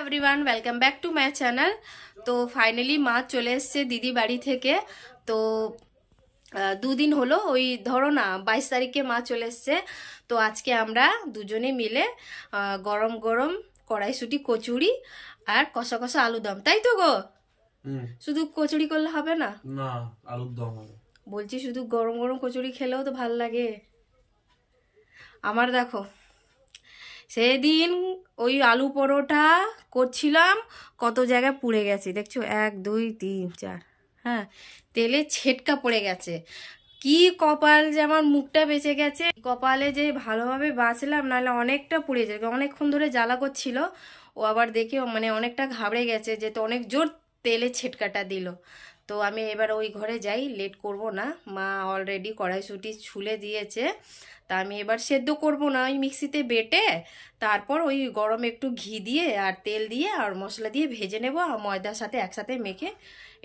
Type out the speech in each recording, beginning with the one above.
Everyone welcome back to my channel. तो finally মা চলে এসেছে দিদি বাড়ি থেকে। তো দুদিন হলো, ওই ধরো না 22 তারিখে মা চলে এসেছে। তো আজকে আমরা দুজনে মিলে গরম গরম কড়াইশুঁটি কচুরি আর কষা কষা আলুদম, তাই তো গো? শুধু কচুরি করলে হবে না? না, আলুদম হবে। বলছি শুধু গরম গরম কচুরি খেলেও তো ভাল লাগে। আমার দেখো সেদিন ওই আলু পরোটা করছিলাম, কত জায়গায় পুড়ে গেছে দেখছো, 1 2 3 4, হ্যাঁ তেলে ছেটকা পড়ে গেছে। কি কপাল যে আমার মুখটা বেঁচে গেছে, কপালে যে ভালোভাবে বাঁচলাম, নাহলে অনেকটা পুড়ে যায়। অনেকক্ষণ ধরে জ্বালা করছিল ও, আবার দেখে মানে অনেকটা ঘাবড়ে গেছে, যে তো অনেক জোর তেলে ছেটকাটা দিল। তো আমি এবার ওই ঘরে যাই, লেট করব না। মা অলরেডি কড়াইশুঁটি ছুলে দিয়েছে, তা আমি এবার সেদ্ধ করব না, ওই মিক্সিতে বেটে তারপর ওই গরমে একটু ঘি দিয়ে আর তেল দিয়ে আর মশলা দিয়ে ভেজে নেব, আর ময়দার সাথে একসাথে মেখে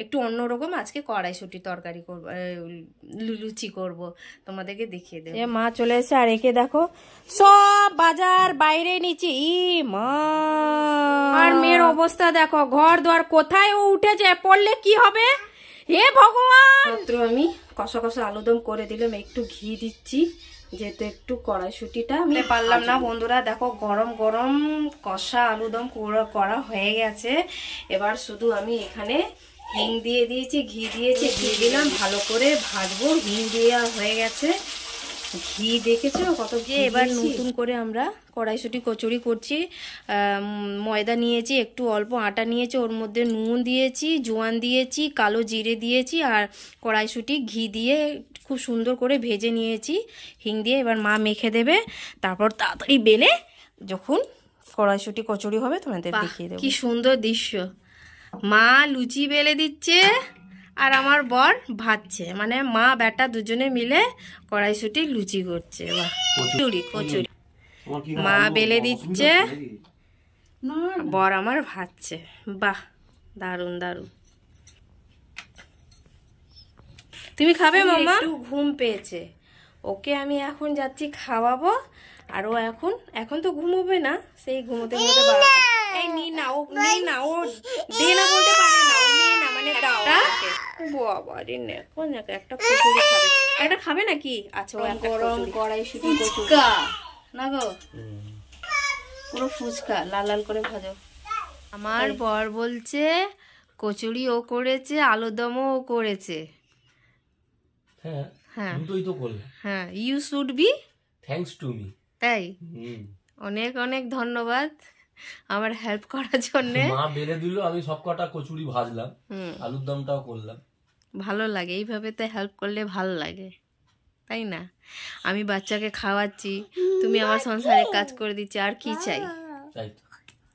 একটু অন্যরকম আজকে কড়াইশুঁটি তরকারি করব, লুচি করব, তোমাদেরকে দেখিয়ে দেবো। মা চলে এসে, আর একে দেখো সব বাজার বাইরে নিচে। ই মা, আর মেয়ের অবস্থা দেখো, ঘর দুয়ার কোথায় ও উঠেছে, পড়লে কি হবে হে ভগবান। মাত্র আমি কষা কষা আলুদম করে দিলাম, একটু ঘি দিচ্ছি যেহেতু একটু কড়াইশুঁটিটা আমি পারলাম না। বন্ধুরা দেখো গরম গরম কষা আলুদম করা হয়ে গেছে। এবার শুধু আমি এখানে হিং দিয়ে দিয়েছি, ঘি দিয়েছি, ঘি দিলাম, ভালো করে ভাজবো। হিং দিয়ে হয়ে গেছে, ঘি দেখেছো কত ঘি। এবার নতুন করে আমরা কড়াইশুঁটি কচুরি করছি। ময়দা নিয়েছি, একটু অল্প আটা নিয়েছি, ওর মধ্যে নুন দিয়েছি, জোয়ান দিয়েছি, কালো জিরে দিয়েছি, আর কড়াইশুঁটি ঘি দিয়ে খুব সুন্দর করে ভেজে নিয়েছি হিং দিয়ে। এবার মা মেখে দেবে, তারপর তাড়াতাড়ি বেলে যখন কড়াইশুঁটি কচুরি হবে তোমাদের দেখিয়ে দেবো। কি সুন্দর দৃশ্য, মা লুচি বেলে দিচ্ছে আর আমার বর ভাজছে, মানে মা বেটা দুজনে মিলে কড়াইশুঁটি লুচি করছে। বাহ, কচুরি কচুরি মা বেলে দিচ্ছে, বর আমার ভাজছে। বাহ, দারুন দারুন। তুমি খাবে মামা? একটু ঘুম পেয়েছে, ওকে আমি এখন যাচ্ছি খাওয়াবো। আর ও এখন তো ঘুমোবে না, সেই ঘুমোতে ঘুমোতে 12টা। এই নি না, ও নি না, ও দে না বলতে পারে না, ও নি না মানে দাও। বাবা রে, কোন একটা কচুরি খাবে, একটা খাবে নাকি? আচ্ছা, ও একটা গরম কড়াইশুঁটি ফুচকা না গো, পুরো ফুচকা লাল লাল করে ভাজো। আমার বর বলছে কচুরি ও করেছে, আলুদমও ও করেছে। হ্যাঁ হ্যাঁ, দুটোই তো করলে। হ্যাঁ, you should be thanks to me. তাই অনেক অনেক ধন্যবাদ আমার হেল্প করার জন্য। মা বেলে দিল, আমি সব কটা কচুরি ভাজলাম, আলুর দমটাও করলাম। ভালো লাগে এইভাবে, তো হেল্প করলে ভালো লাগে, তাই না? আমি বাচ্চাকে খাওয়াচ্ছি, তুমি আমার সংসারে কাজ করে দিচ্ছি, আর কি চাই? তাই তো,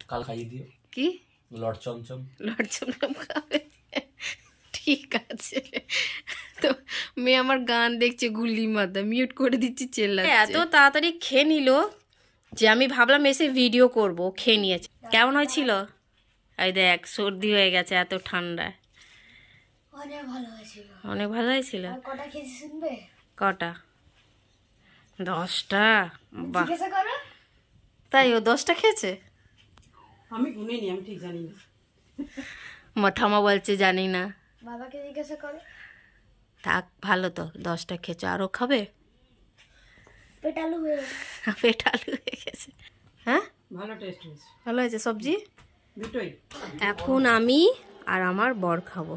কাল খাইয়ে দিও। কি লট চমচম? লট চমচম খাবে, ঠিক আছে। তো মেয়ে আমার গান দেখছে, গুলি মাথা, মিউট করে দিচ্ছি, চেল্লাচ্ছে। এত তাড়াতাড়ি খেয়ে নিল যে আমি ভাবলাম এসে ভিডিও করব। খেয়ে নিয়েছে। কেমন হয়েছিল? এই দেখ, সর্দি হয়ে গেছে এত ঠান্ডা। অনেক ভালো হয়েছিল, অনেক ভালো হয়েছিল। কটা খেয়েছি শুনবে? কটা? 10টা। বাহ, তাই ও 10টা খেয়েছে? আমি গুনিনি, আমি ঠিক জানি না। মাথামা বলছে জানি না। বাবাকে জিজ্ঞাসা করো। থাক, ভালো তো, 10টা খেয়েছো, আরো খাবে? পেটালু হয়ে গেছে। হ্যাঁ, ভালো টেস্ট হয়েছে, ভালো হয়েছে সবজি দুটোই। এখন আমি আর আমার বর খাবো।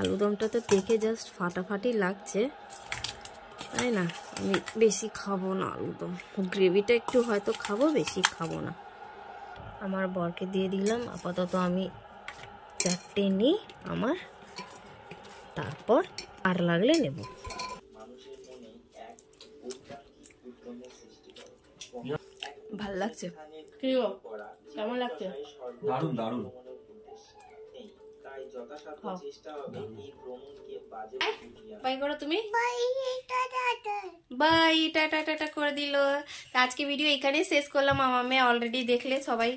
আলুদমটা তো দেখে জাস্ট ফাটাফাটি লাগছে, তাই না? আমি বেশি খাবো না আলুদম, গ্রেভিটা একটু হয়তো খাবো, বেশি খাবো না। আমার বরকে দিয়ে দিলাম, আপাতত আমি 4টে নিই আমার, তারপর আর লাগলে নেব। ভাল লাগছে? কি গো, কেমন লাগছে? দারুণ দারুণ। বাই করো তুমি, বাই, টাটা টাটা করে দিল। আজকে ভিডিও এখানে শেষ করলাম। আমার মেয়ে অলরেডি দেখলে সবাই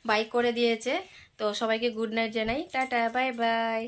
বাই করে দিয়েছে, তো সবাইকে গুড নাইট জানাই, টাটা বাই বাই।